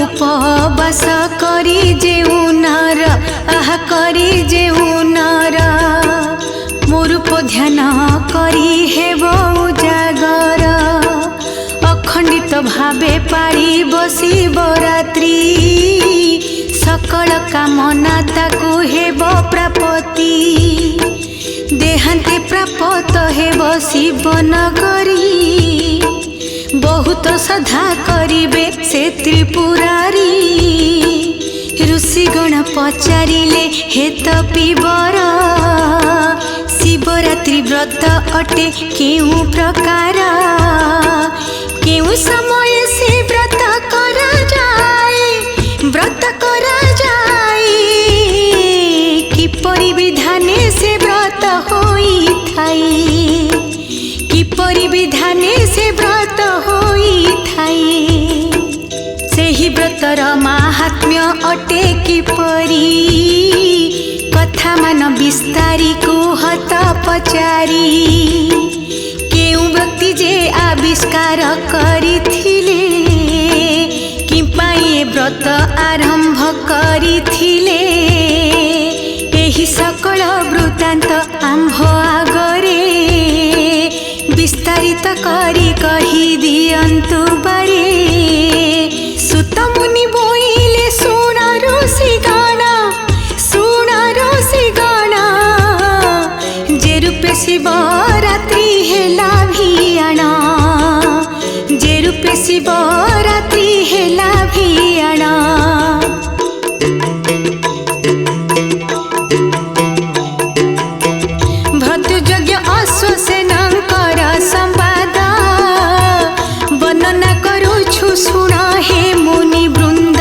उपवास करी जेउ नर आहा करी जेउ नर मोरूप ध्यान करी हेब उजागर अखंडित भावे पाड़ी शिवरात्रि सकल कामना ताकू हेब प्राप्ति देहांते प्राप्त हेब शिवनगरी बहुत श्रद्धा करिबे से त्रिपुरारी ऋषिगण पचारिले हे तपीवर शिवरात्रि व्रत अटे केउ प्रकार केउ समय से व्रत करा जाए किपरि विधाने से व्रत होई थाई किपरि विधाने से व्रत होई थाई सेही व्रतर माहात्म्य अटे किपरि कथा मान विस्तारी कुहत पचारी केउ व्यक्ति जे आविष्कार करिथिले किपाई व्रत आरंभ करिथिले एही सकल वृत्तांत आंभ आगरे विस्तारित करी कही दियंतु बारे सुत मुनि बोइले सुण ऋषिगण जे रूपे शिवरात्रि हेला भियाण जे रूपे शिवरात्रि हेला भियाण भ्रतुयज्ञ अश्वसेनंकर संवाद वर्णना करुछु सुण हे मुनि वृंद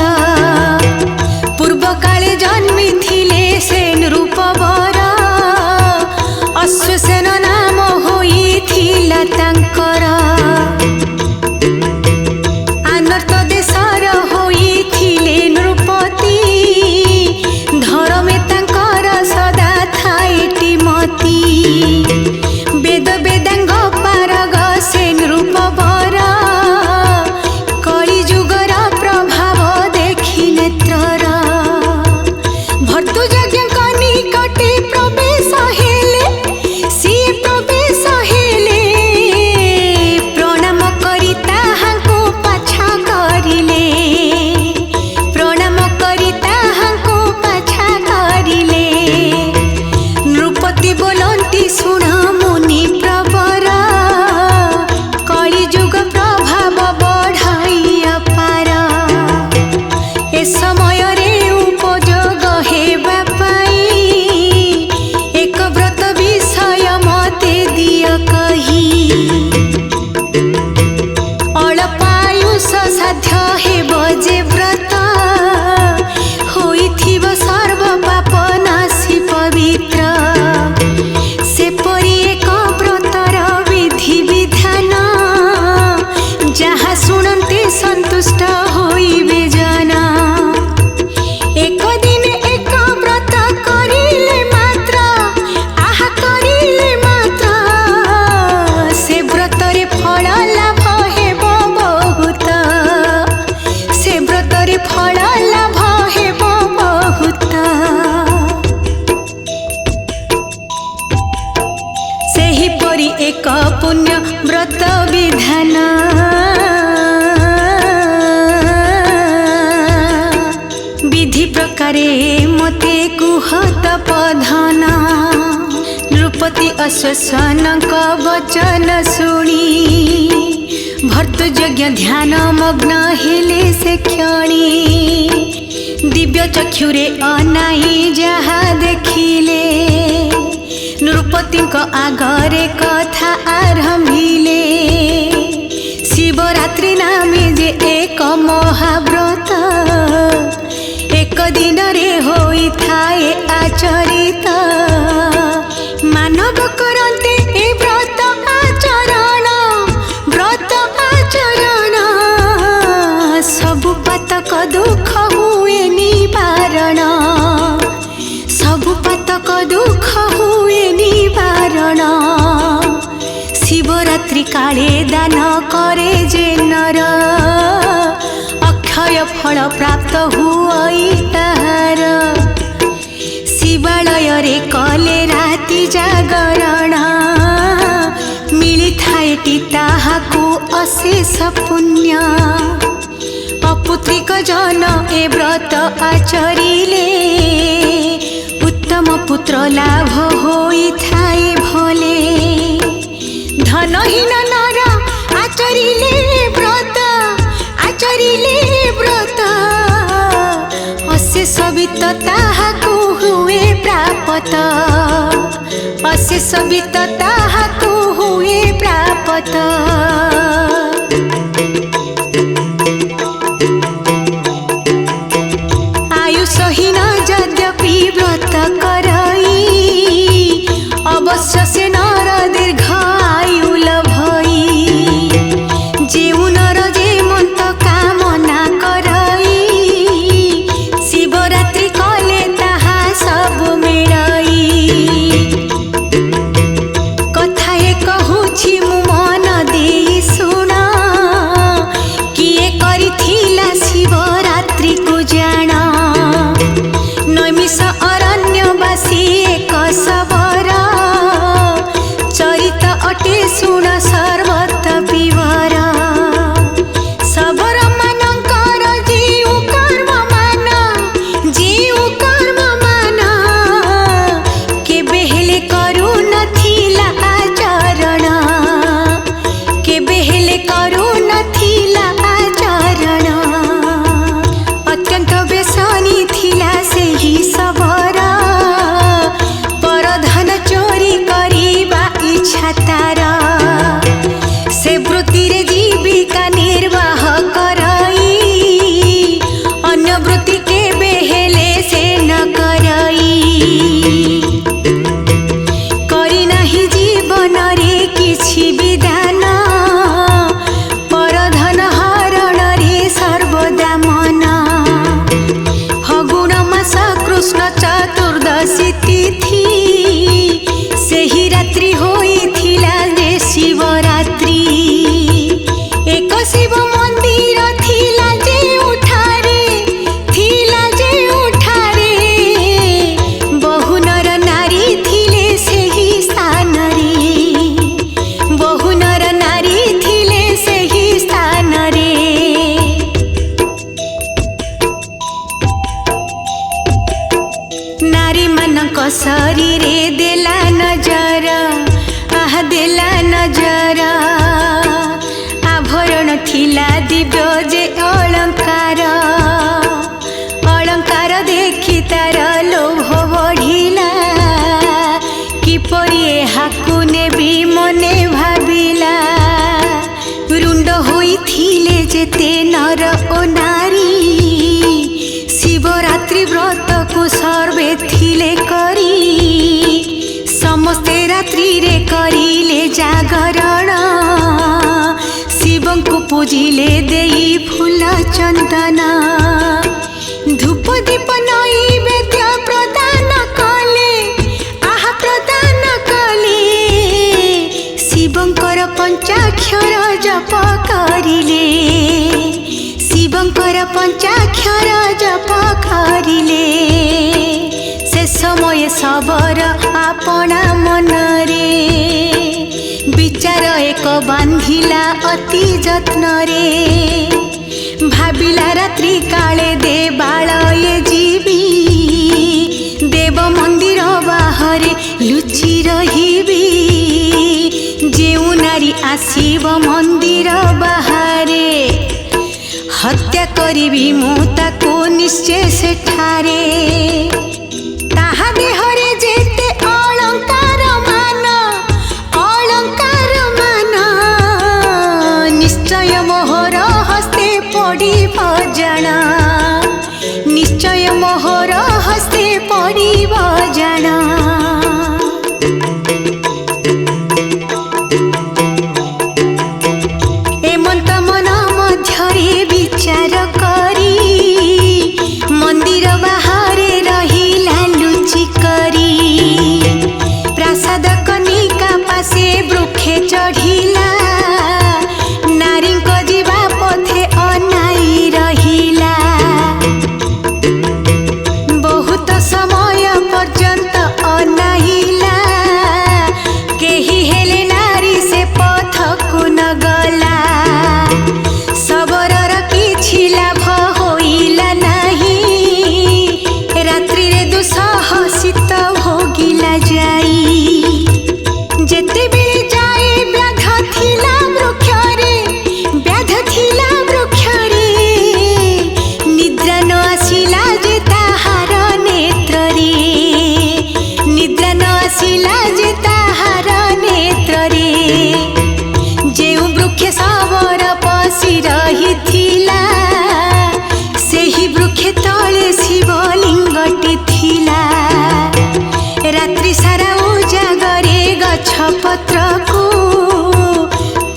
पूर्व काले जन्मी थिले से नृपवर अश्वसेन नाम होइथिला तांकर आनर्त देशर होइथिले नृपति धर्मे तांकर सदा थाएटी मति वेद वेदांग पारग से नृपवर कली जुगर प्रभाव देखि नेत्रर भर्तुयज्ञ निकटे प्रवेश हेले सिए प्रवेश हेले प्रणाम करी ताहांको पाछा करिले प्रणाम करी ताहांको पाछा करिले नृपति बोलंती सुण परी एक पुण्य व्रत विधान विधि प्रकारे मते कुहत पधन नृपति अश्वसन वचन शुणी भर्तुयज्ञ ध्यान मग्न हेले से क्षणी दिव्य चक्षुरे अनाई जहा देखिले नृपति आगरे कथा आरंभिले शिवरात्रि नामे जे एक महाव्रत एक दिन रे होई थाए आचरित मानव करते ए व्रत आचरण सबु पातक दुख हुए निवारण सबु पातक दुख हुए निवारण शिवरात्रि काले दान करे जे नर अक्षय फल प्राप्त हुई तार शिवालय रे कले राति जागरण मिली थाएटी ताहाकु अशेष पुण्य अपुत्रिक जन ए व्रत आचरिले उत्तम पुत्र लाभ होई थाए भले धनहीन नर आचरिले व्रत अशेष वित्त ताहाकु हुए प्राप्त अशेष वित्त ताहाकु हुए प्राप्त आयुषहीन यद्यपि व्रत करई अवश्य से नर दीर्घ आयु लभई जेउ नर जे मंत कामना करई शिवरात्रि कले ताहा सब मिलई कथा कहूछि मु मन देई सुण किए करिथिला शिवरात्रि को जाण नैमिष अरण्यवासी एक सबर चरित अटे सुण सर्वत विवर सबर मानकर जीव कर्म मान केबे हेले करू नथिला आचरण केबे हेले करू नथिला आचरण अत्यंत बेसनी थिला सेही सबर परधन चोरी करिबा इच्छा तार से वृत्ति रे जीविका निर्वाह करई अन्य वृत्ति केबे हेले से न करई करी नाही जीवन रे किछि विधान परधन हरण रे सर्वदा मन फगुण मास कृष्ण चतुर्दशी तिथि सेही रात्रि होइथिला जे शिवरात्रि एक शिव मंदिर थिला जे उठारे बहु नर नारी थिले सेही स्थान रे बहु नर नारी थिले सेही स्थान रे नारी मानक शरीरे देला नजर देला नजर आभरण थिला दिव्य जे अलंकार देखि तार लोभ बढ़िला किपरि एहाकु नेबी मने भाबिला रुंड होइथिले जेते नर ओ नारी शिवरात्रि व्रत को सर्वे थिले करी समस्ते रात्रि रे करिले जागरण शिवं को पूजिले देई फूल चंदन धूप दीप नैवेद्य प्रदान कले शिवंकर पंचाक्षर जप करिले शिवंकर पंचाक्षर जप करिले से समय सबर आपना मनरे बांधिला अति जत्न रे भाविला रात्रि काले देवालये जीवी देव मंदिर बाहरे लुचि रहिबी जेउ नारी आसीब मंदिर बाहरे हत्या करिबी मु ताको निश्चय सेठारे ताहा देहरे जेते अलंकार मान निश्चय मोहर हस्ते पड़िब जाना निश्चय मोहर हस्ते पड़िब जाना एमंत मन मध्यरे विचार करी मंदिर बाहरे रहिला लुचि करी प्रासाद कनिका पासे वृक्षे चढ़िला नारी को जीवा पथे अनाई रहिला बहुत समय पर्यंत अनाइला केही हेले नारी से पथ को न गला सबरर किछि लाभ होइला नाही रात्रि रे दुसह शीत भोगिला जाई जेते बेले जाए व्याध थिला वृक्षरे व्याध थिला वृक्षरे निद्रा न आसिला जे ताहार नेत्र रे निद्रा न आसिला जे ताहार नेत्र रे जेउ वृक्ष सबर पसी रहिथिला सेही वृक्ष तले शिवलिंगटी थिला रात्रि सारा उजागरे गछ पत्र को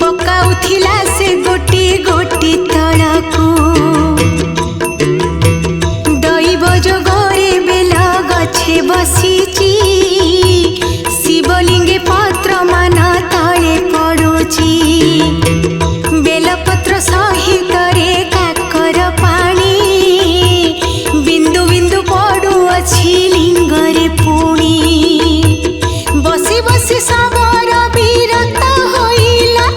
पकाउथिला से गोटी गोटी तळकू दैव जोगरे बेल गछे बसिची शिवलिंगे पत्र मान तले पड़ुची बेलपत्र सहित रे काकर पानी बिंदु बिंदु पड़ुअछि लिंगरे पुणी बसी बसी सबर विरत होइला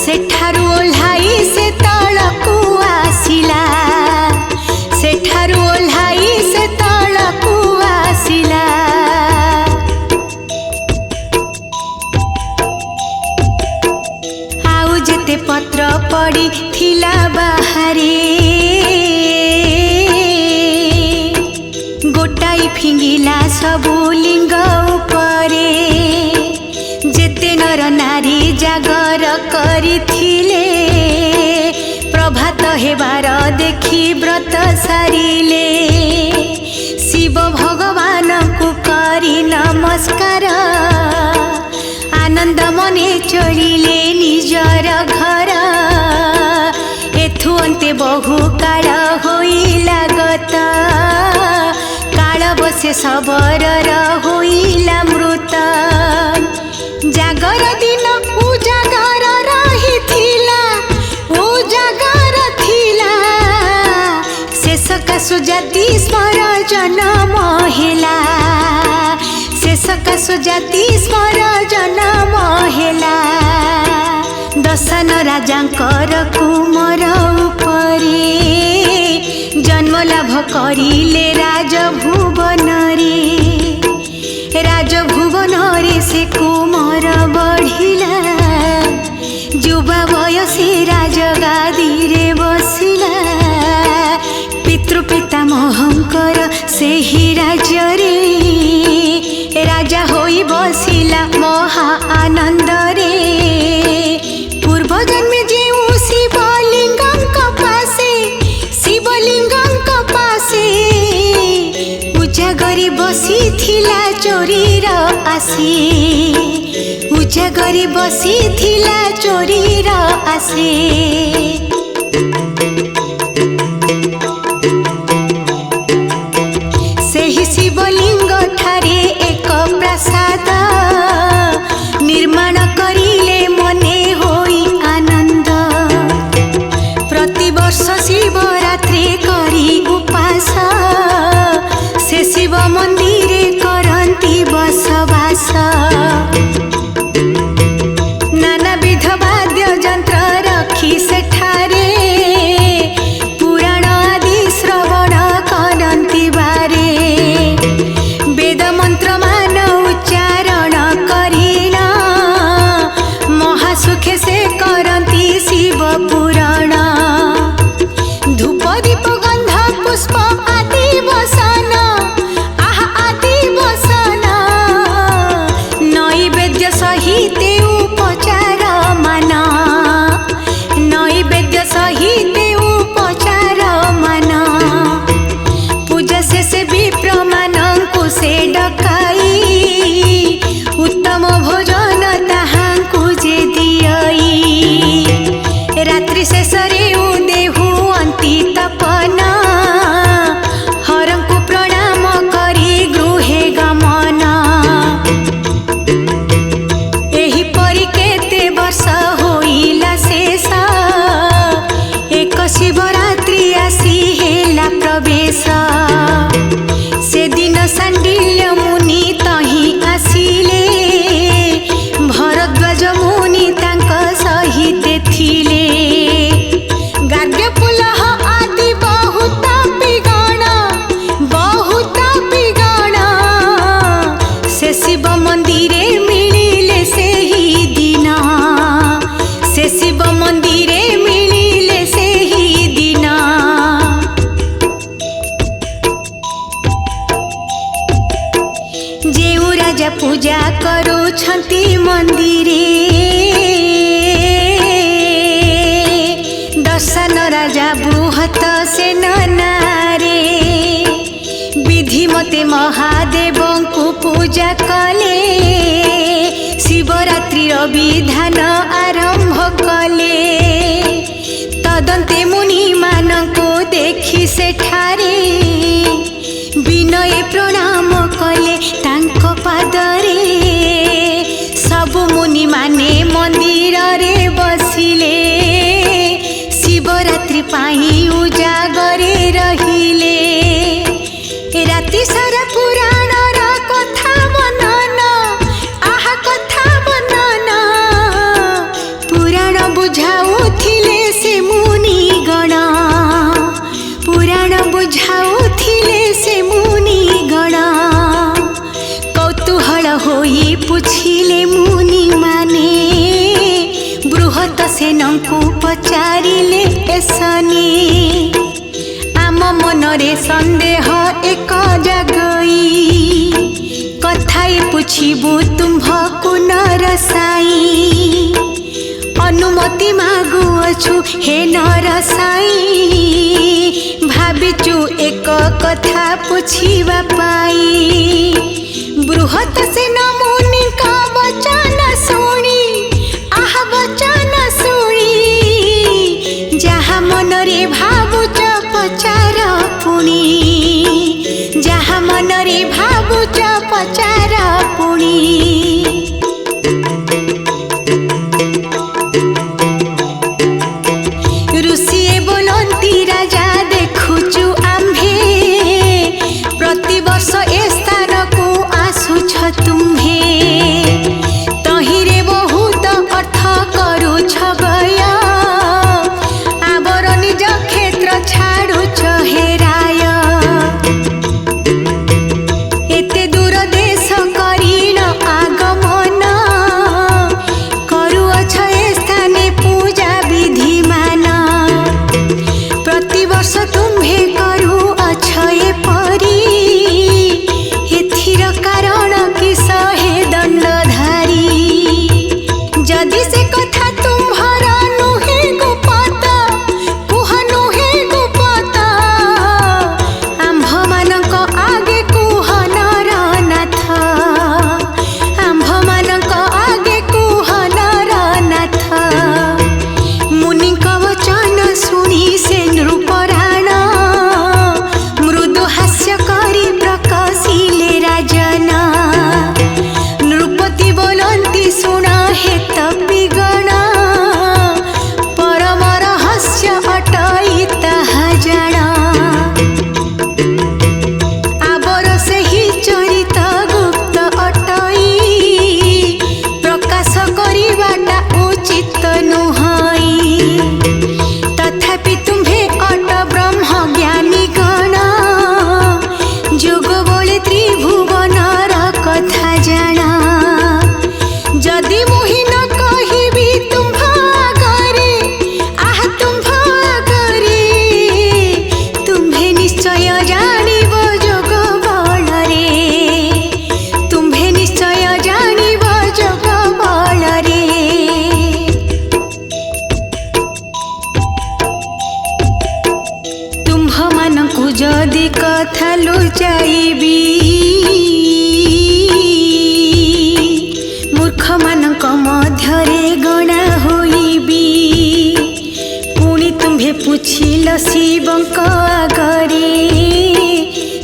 सेठारु ओल्हाई से तळकू आसिला सेठारु ओल्हाई से तळकू आसिला आउ जेते पत्र पड़ी थिला बाहरे गोटाई फिंगिला सबु लिंग उपरे जेते नर नारी जागर करिथिले प्रभात हेबार देखि व्रत सारिले शिव भगवान को करी नमस्कार आनंद मने चलिले निजर घर एथु अंते बहु काल होइला गत काल बसे सबरर होइला मृत जागर दिन उजागर रहिथिला उजागर थिला शेषका सुजाति स्मर जन्म हेला शेषका सुजाति स्मर जन्म हेला दशन राजांकर कुमर उपरे जन्म लाभ करिले राजभुवन रे से कुमर बढ़िला युवा बयसे राजगादी रे बसिला पितृपितामहंकर सेही राज्य रे राजा होई बसिला महा आनंद रे पूर्व जन्मे जेउ शिवलिंगंक पासे उजागरी बसी थिला चोरीर आसे उजागरी बसी थिला चोरीर आसे सेही शिवलिंग ठारे एक प्रसाद निर्माण करिले मने होई आनंद प्रतिवर्ष शिवरात्रि करी उपास से शिव मंदिरे करंती बसवास जेउ राजा पूजा करुछंती मंदिरे दर्शन राजा बृहत से नारे विधि मते महादेव को पूजा कले शिवरात्रि विधान आरंभ कले तदंते मुनि मानको देखि सेठारे विनय प्रणाम कले तांको पादरे सबु मुनि माने मंदिर रे बसिले शिवरात्रि पाई उजागरे रहिले राति सारा पुराण रा कथा बनन आहा कथा बनन पुराण बुझाउथिले से मुनि गण पुराण बुझाउथिले से मुनि गण कौतूहल होई पुछिले मुनि माने बृहत सेनंकु पचारिले एसनी आम मनरे संदेह एक जगई कथाई पुछिबु तुम्भकु नरसाई अनुमति मागुअछु हे नरसाई भाबिचु एक कथा पुछिबा पाई बृहत सेन मुनि का वचन सुनी आहा वचन सुनी जहा मनरे भावुच पचार पुणी जहा मनरे भावुच पचार पुणी ऋषिए बोलंती राजा देखुचु आम्भे प्रतिवर्ष ए स्थान को आसुछ तुम्हे तहिरे बहुत अर्थ करुछ गय आबर निज क्षेत्र छाड़ुछ हेराय एते दूर देश करिण आगमन करुअछ ए स्थाने पूजा विधि मान प्रतिवर्ष तुम्हे करुअछ ए परी एथिर कारण किस हे दंडधारी जदि से कथा तुम्हार नुहे गुपत कुह नुहे गुपत आम्भ मानक आगे कुह नरनाथ आम्भ मानक आगे कुह नरनाथ मुनिक वचन सुनी से नृपराण मृदु हास्य करी प्रकाशिले राजन नृपति बोलंती सुन हे तपिगण परम रहस्य अटई ताहा जाण आबर सेहि चरित गुप्त अटई प्रकाश करिबाटा उचित नुहई तथापि तुम्हे अट ब्रह्म ज्ञानी गण जोग बोले त्रिभुवनर कथा जाना जदि मुहि न कहिबी तुम्भ आगरे आह तुम्भ आगरे तुम्हे निश्चय जानिब जोग बलरे तुम्हे निश्चय जानिब जोग बलरे तुम्भ मानकु जदि कथा लुचाइबी मूर्ख मानक मध्यरे गणा होइबी पुणी तुम्हे पुछिल शिवंक आगरे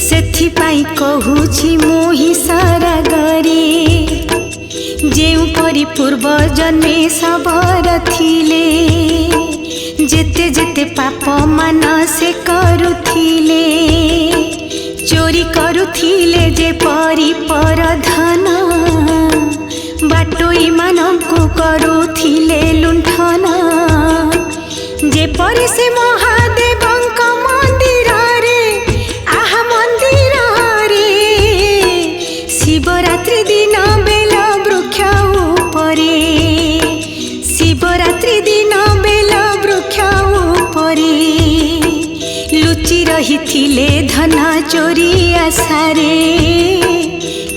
सेथिपाई कहुछि मोहि सरागरे जेउ परि पूर्व जन्मे सबर थिले जेते जेते पाप मान से करुथिले चोरी करुथिले जे परि पर धन बाटोई मानंकु करुथिले लुंठन जेपरि से महादेवंक मंदिर रे आहा मंदिर रे शिवरात्रि दिन बेल वृक्ष उपरे शिवरात्रि दिन बेल वृक्ष उपरे लुचि रहिथिले धन चोरी आशारे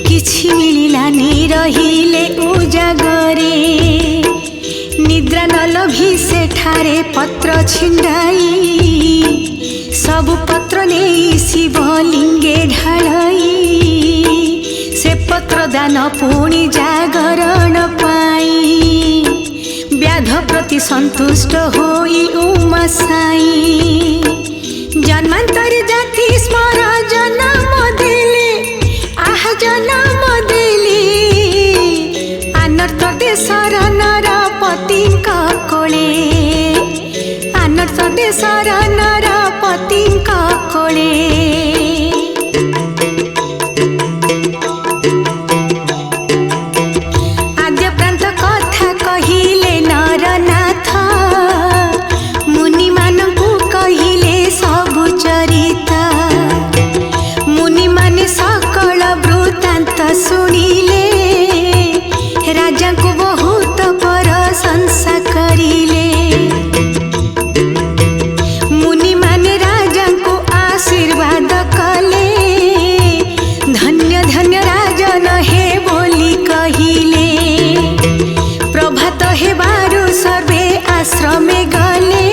किछि किछि मिलिलानि रहिले उजागरे निद्रा न लभी सेठारे पत्र छिंडाई सबु पत्र नहीं शिवलिंगे ढालाई से पत्र दान पुणी जागरण पाई व्याध प्रति संतुष्ट होई उमा साई जन्मांतर जाति स्मर जन्म देले आह जन्म देले अनर्थ देशर नरपति कोले अनर्थ देशर नरपति कोले सुनिले राजा को बहुत प्रशंसा करिले मुनि माने राजा को आशीर्वाद कले धन्य धन्य राजन हे बोली कहिले प्रभात हेबारु सर्वे आश्रमे गले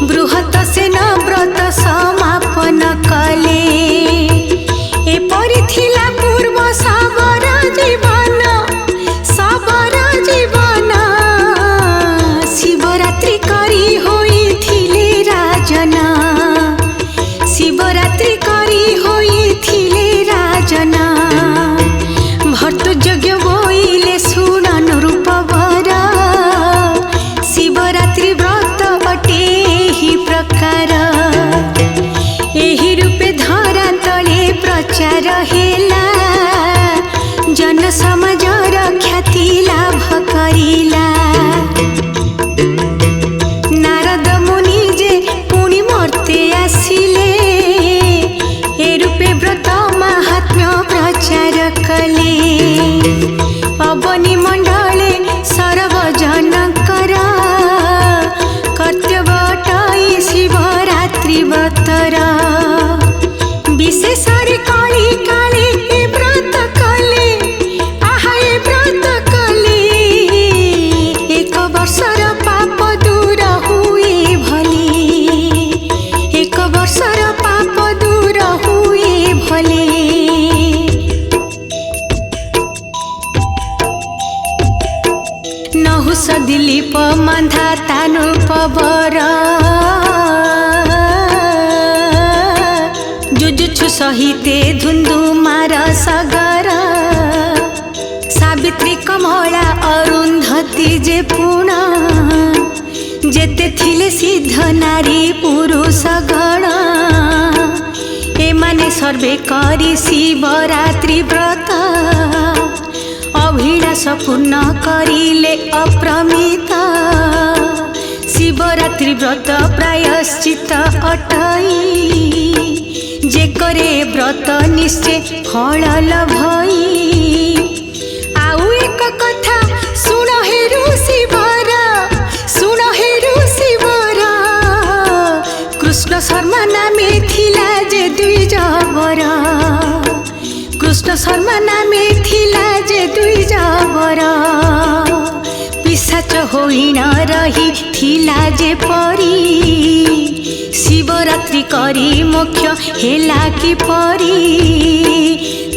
बृहत से न व्रत समापन कले एपरि थिला पूर्व साबर जीवन शिवरात्रि करी होई थिले राजना शिवरात्रि करी होई थिले राजना भट्ट यज्ञ बोइले सुनन रूप वर शिवरात्रि व्रत अटे ही प्रकार एही रूपे धरा तले प्रचार हेला जन समाजर ख्याति लाभ करिला नारद मुनि जे पुणी मर्ते आसिले ए रूपे व्रत महात्म्य प्रचार कले अवनी मंडले सर्वजनकर कर्तव्य शिवरात्रि व्रतर विशेष काली काली व्रत कले आहा व्रत कले एक वर्षर पाप दूर हुए भले एक वर्षर पाप दूर हुए भले नहुष दिलीप मांधा तानु पबर जुजुछु सहिते धुंधुमार सगर सावित्री कमला अरुंधति जे पुण जेते थिले सिद्ध नारी पुरुष गण एमाने सर्वे करी शिवरात्रि व्रत अभिलाष पूर्ण करिले अप्रमित शिवरात्रि व्रत प्रायश्चित अटई जे करे व्रत निश्चय फल लभई आउ एक कथा सुन हे ऋषिवर सुन हे ऋषिवर कृष्ण शर्मा नामे थिला जे द्विज वर कृष्ण शर्मा नामे थिला जे द्विज वर पिशाच होई न रही थिला जे परी शिवरात्रि करी मोक्ष हेला कि परी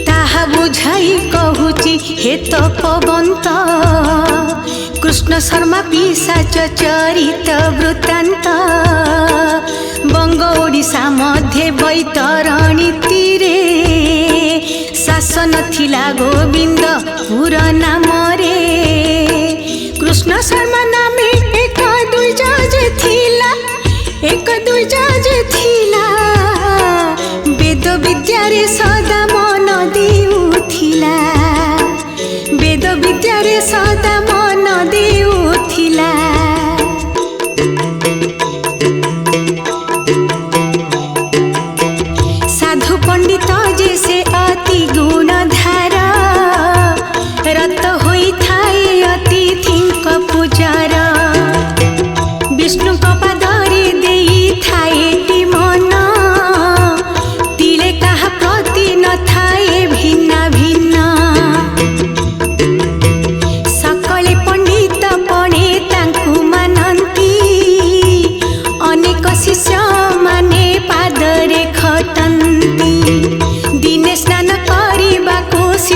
ताहा बुझाई कहूची हे तपवंत कृष्ण शर्मा पिशाच चरित वृत्तांत बंग ओडिशा मध्य बैतरणी तीरे शासन थिला गोविंद पुर नामरे कृष्ण शर्मा नामे एक द्विज जे थिला एक द्विज जे थिला वेद विद्या रे सदा मन देउथिला वेद विद्या रे सदा मन देउथिला साधु पंडित जे से अति गुणधार रत होई थाए अतिथिंक पूजार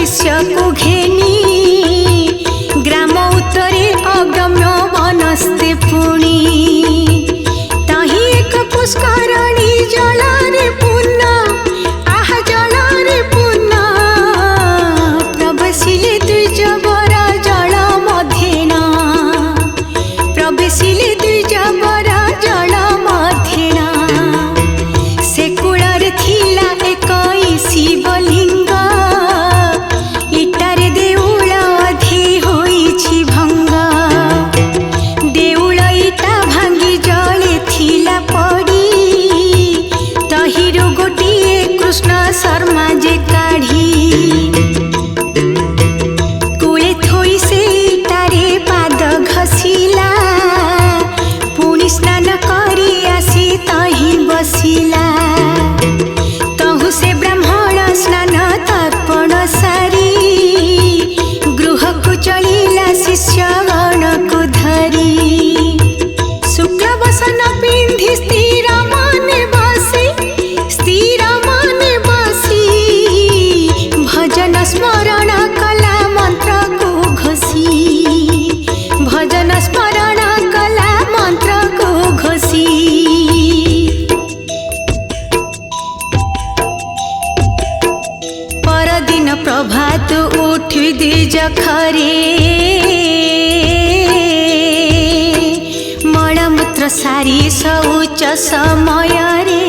शिष्य को घेनी ग्राम उत्तरे अगम्य वनस्ते पुणी ताही एक पुष्करणी जलारे पुन्ना आह जलारे पुन्ना प्रवेशिले द्विजवर जल मध्येना प्रवेशिले द्विजवर जल मध्येना से कूଳରେ थिला एक शिवलिंग इटारे देउल अधे होइछि भंग देउल इटा भांगी जले थिला पड़ी तहिरो गोटिए कृष्ण शर्मा जे काढ़ी कूले थोई से इटारे पाद घसिला पुनि स्नान करी आसी तही बसिला तहु से ब्राह्मण स्नान तर्पण सारी गृह को चलिला शिष्य गण को धरी शुक्ल वसन पिंधि स्थिर माने बसी भजन स्मरण कला मंत्र को घोषी भजन स्मरण कला मंत्र को घोषी परदिन प्रभात उठी द्विज खरे मलमूत्र सारी शौच समय रे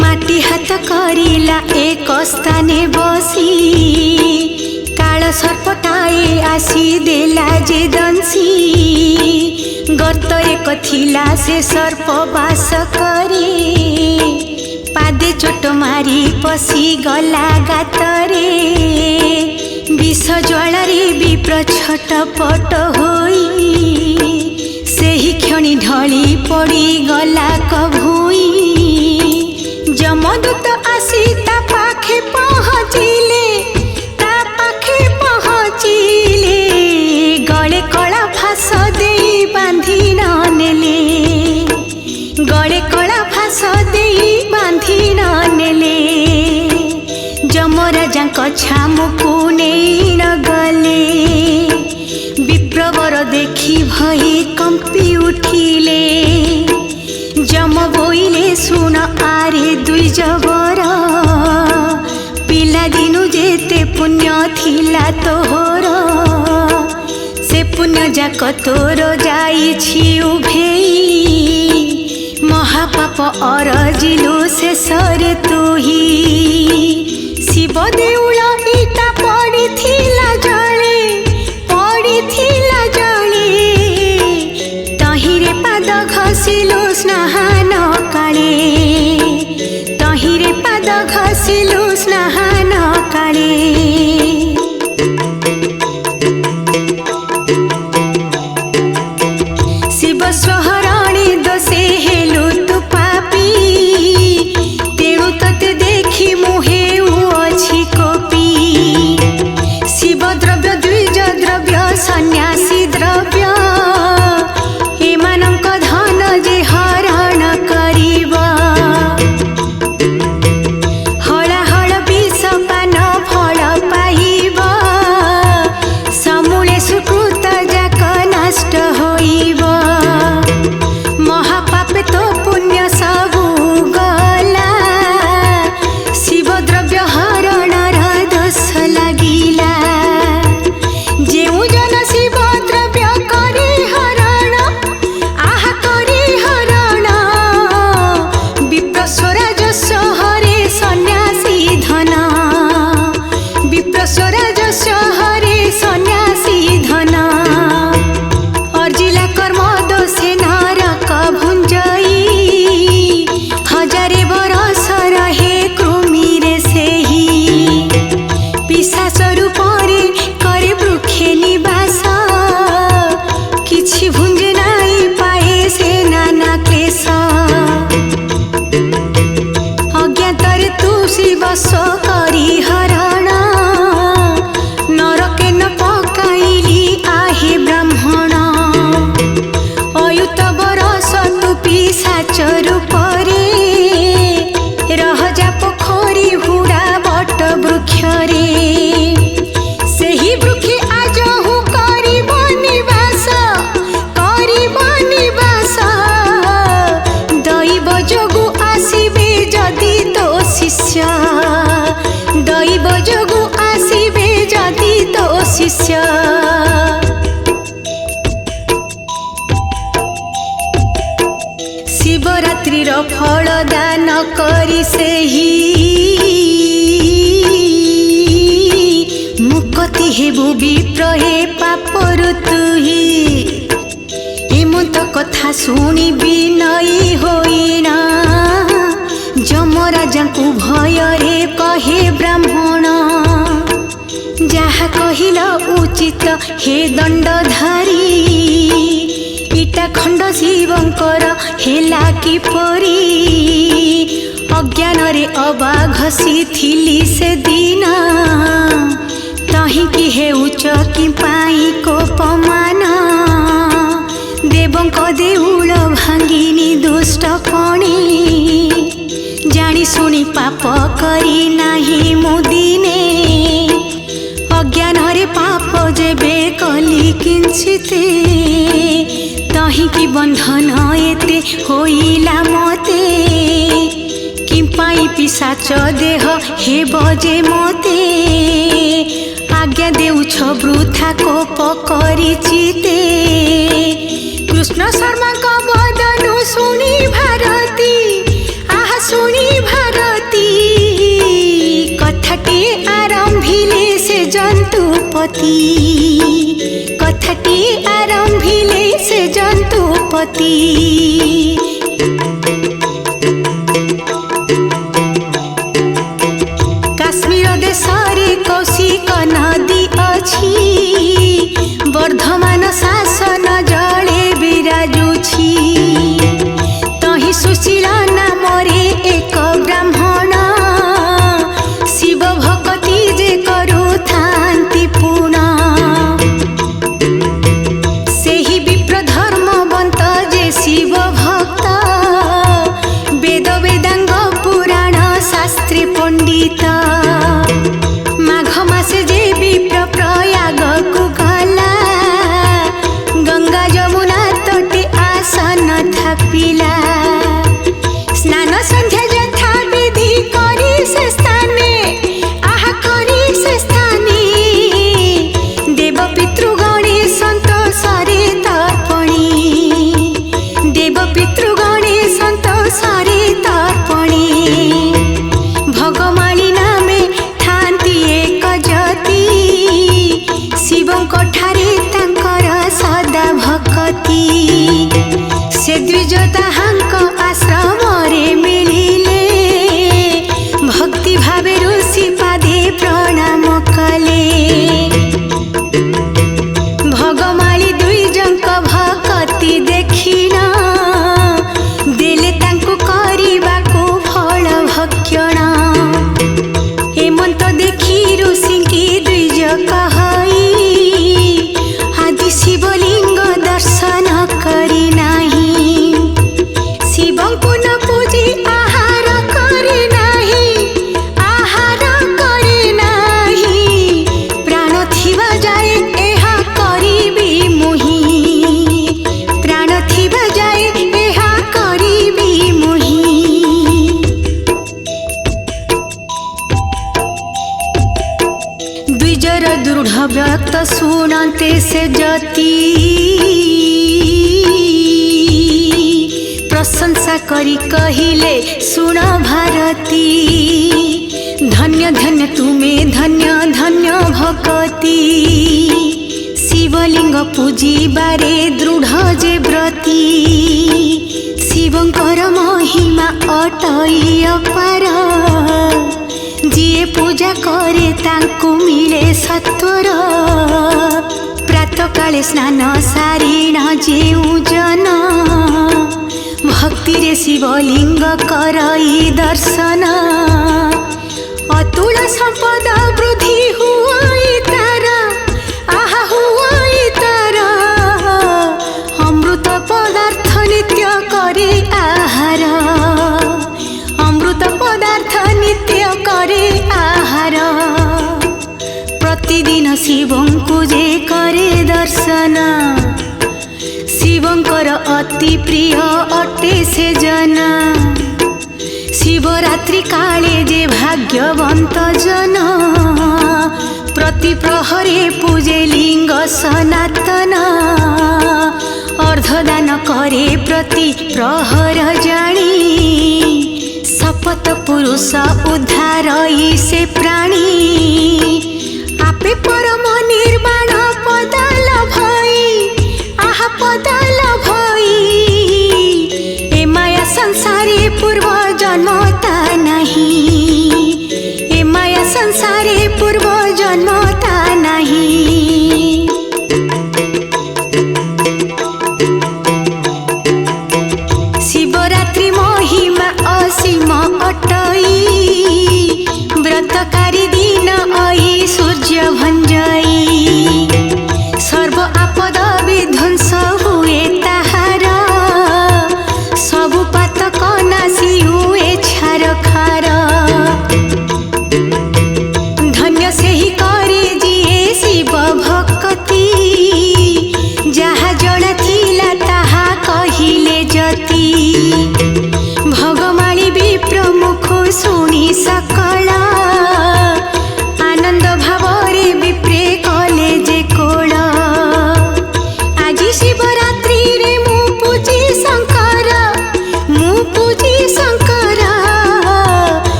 माटी हाथ करिला एक स्थाने बसी काल सर्पटाए आसी देला जे दंसी गर्त एक थिला से सर्प बास करे पादे चोट मारी पसी गला गातरे विष ज्वालारे विप्र छटपट होई सेही क्षणी ढली पड़ी गला कभुई जमदूत आसी ता पाखे पहुँचिले गले कला फास देई बांधी न नेले गले कला फास देई बांधी न नेले जमराजांक छामुको नेई न गले विप्रवर देखि भई कंपी उठिले जम बोइले सुन आरे द्विजवर पिला दिनु जेते पुण्य थिला तोहर से पुण्य जाक तोर जाइछि उभेई महापाप अरजिलु शेषरे तुही शिव देउल इटा पड़िथिला जले तहिरे पाद घसिलु स्नान काले तहिरे पाद घसिलु स्नान काले शिव स्वहरणी दोषे हेलु तु पापी तेणु तते देखि मुहे अछि कोपी हेबु विप्र हे पापरु तुही एमत कथा शुणी विनयी होइना यमराजा को भय रे कहे ब्राह्मण जहा कहिल उचित हे दंडधारी इटा खंड शिवंकर हेला किपरि अज्ञान रे अबाघसी थिली से दिन तहिकी हेउच कि पाई कोपमान देवंक देउल भांगिनी दुष्ट कणी जानी सुनी पाप करी नाही मुदिने अज्ञान रे पाप जेबे कली किंचिते तहिकी बंधन एते होइला मते किंपाई पिशाच देह हे बजे मते आज्ञा देउछ वृथा कोप करी चिते कृष्ण शर्मा का बदनु सुनी भारती आहा सुनी भारती कथाटी आरंभिले से जंतुपति कथाटी आरंभिले से जंतुपति काश्मीर देशरे कौशिक नदी अछि वर्धमान शासन जले विराजुछि तहि सुशील नामरे एक ब्राह्मण शिव भक्ति जे करुथांति पुण सेहि विप्र धर्मवंत जे शिव भक्त वेद वेदांग पुराण शास्त्री पंडित माघ मासे जे विप्र प्रयाग को गला गंगा जमुना तटे आसन थापिला स्नान संध्या यथा विधि करी से स्थाने आहा करी से स्थाने देव पितृगणे संतोषरे तर्पणी देव पितृगणे संतोषरे तर्पणी भगमाली नामे थांती एक जति शिवंक ठारे तांकर सदा भक्ति से द्विज ताहांक आश्रम रे मिलिले भक्ति भावे ऋषि पादे प्रणाम कले भगमाली द्विजंक भक्ति देखिना देले तांकु करिबाकु फल भक्षण हेमंत देखि ऋषि की द्विज कहई आदि शिवलिंग दर्शन करी नाही शिवंकु न पूजी आहार करी नाही प्राण थिबा जाए एहा करिबी मुही प्राण थिबा जाए एहा करिबी मुही द्विजर दृढ़ व्यक्त सुनते से जति प्रशंसा करी कहिले सुन भारती धन्य धन्य तुमे धन्य धन्य भक्ति शिवलिंग पूजी बारे दृढ़ जे व्रती शिवंकर महिमा अटई अपार जिए पूजा करे तांकु मिले सत्वर प्रातः काले स्नान सारिण जेउ जन भक्ति रे शिवलिंग करई दर्शन अतुल संपद वृद्धि हुई तारा आहा हुई तारा अमृत पदार्थ नित्य करे आहार अमृत पदार्थ नित्य करे आहार प्रतिदिन शिवंकु जे करे दर्शन शिवंकर अति प्रिय अटे से जन शिवरात्रि काले जे भाग्यवंत जन प्रति प्रहरे पूजे लिंग सनातन अर्धदान करे प्रति प्रहर जानी शपथ पुरुष उद्धार से प्राणी आपे परम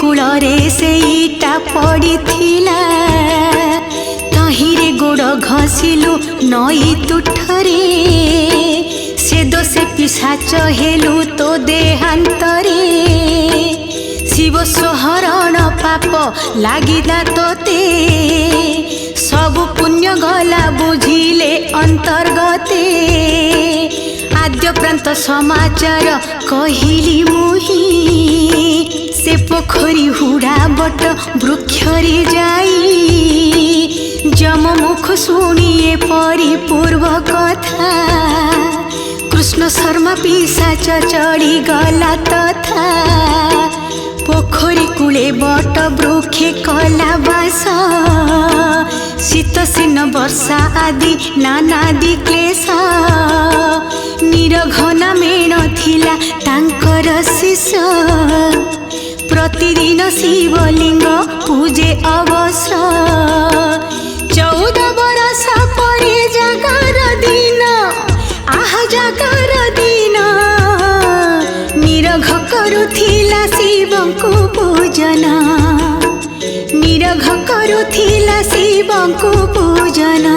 कूलरे सेईटा पड़िथिला तहिरे गोड़ घसिलु नई तुठरे से दोषे पिशाच हेलु तो देहांतरे शिव सहरण पाप लागिला तोते सब पुण्य गला बुझिले अंतर्गते आद्य प्रांत समाचार कहिली मुही से पोखरी हुड़ा बट वृक्षरे जाई जम मुख शुणिए परिपूर्व कथा कृष्ण शर्मा पिशाच चढ़ी गला तथा पोखरी कूले बट वृक्षे कला बास शीत सीन वर्षा आदि नानादि क्लेश निरघना मेण थिला तांकर शिष्य प्रतिदिन शिवलिंग पूजे अवश्य 14 बरस परे जागर दिन आह जागर दिन निरघ करुथिला शिवंकु पूजन निरघ करुथिला शिवंकु पूजन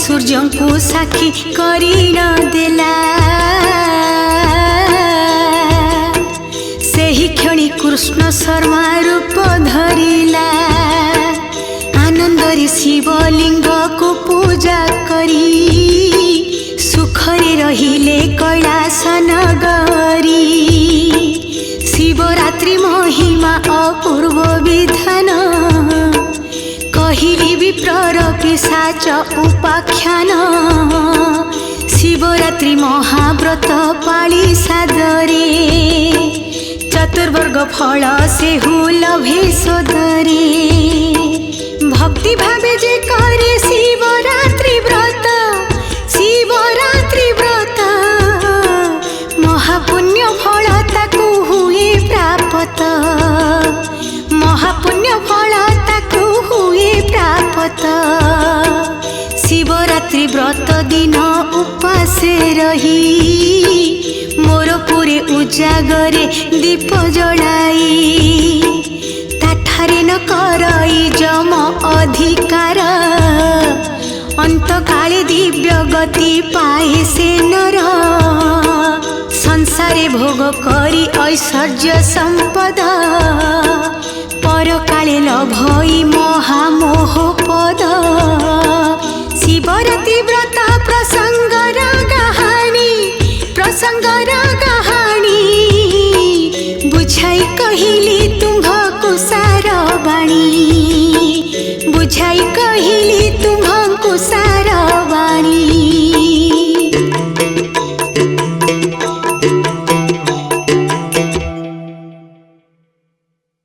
सूर्यंकु साक्षी करी न देला सेही क्षणी कृष्ण शर्मा रूप धरिला आनंदरे शिवलिंग को पूजा करी सुखरे रहिले कैलाश नगरी शिवरात्रि महिमा अपूर्व विधान कहिली विप्रर पिशाच उपाख्यान शिवरात्रि महाव्रत पाली सादरे चतुर्वर्ग फल से लभे सदरे भक्ति भावे जे करे शिवरात्रि व्रत महापुण्य फल ताकू हुए प्राप्त महापुण्य फल ताकू हुए प्राप्त शिवरात्रि व्रत दिन उपास रही मोर पुरे उजागरे दीप जलाई ताठारे न करई जम अधिकार अंत काले दिव्य गति पाए से नर संसारे भोग करी ऐश्वर्य संपद पर काले लभई महामोह पद शिवरात्रि व्रत प्रसंगर कहानी बुझाई कहिली तुम्भको सार बाणी बुझाई कहि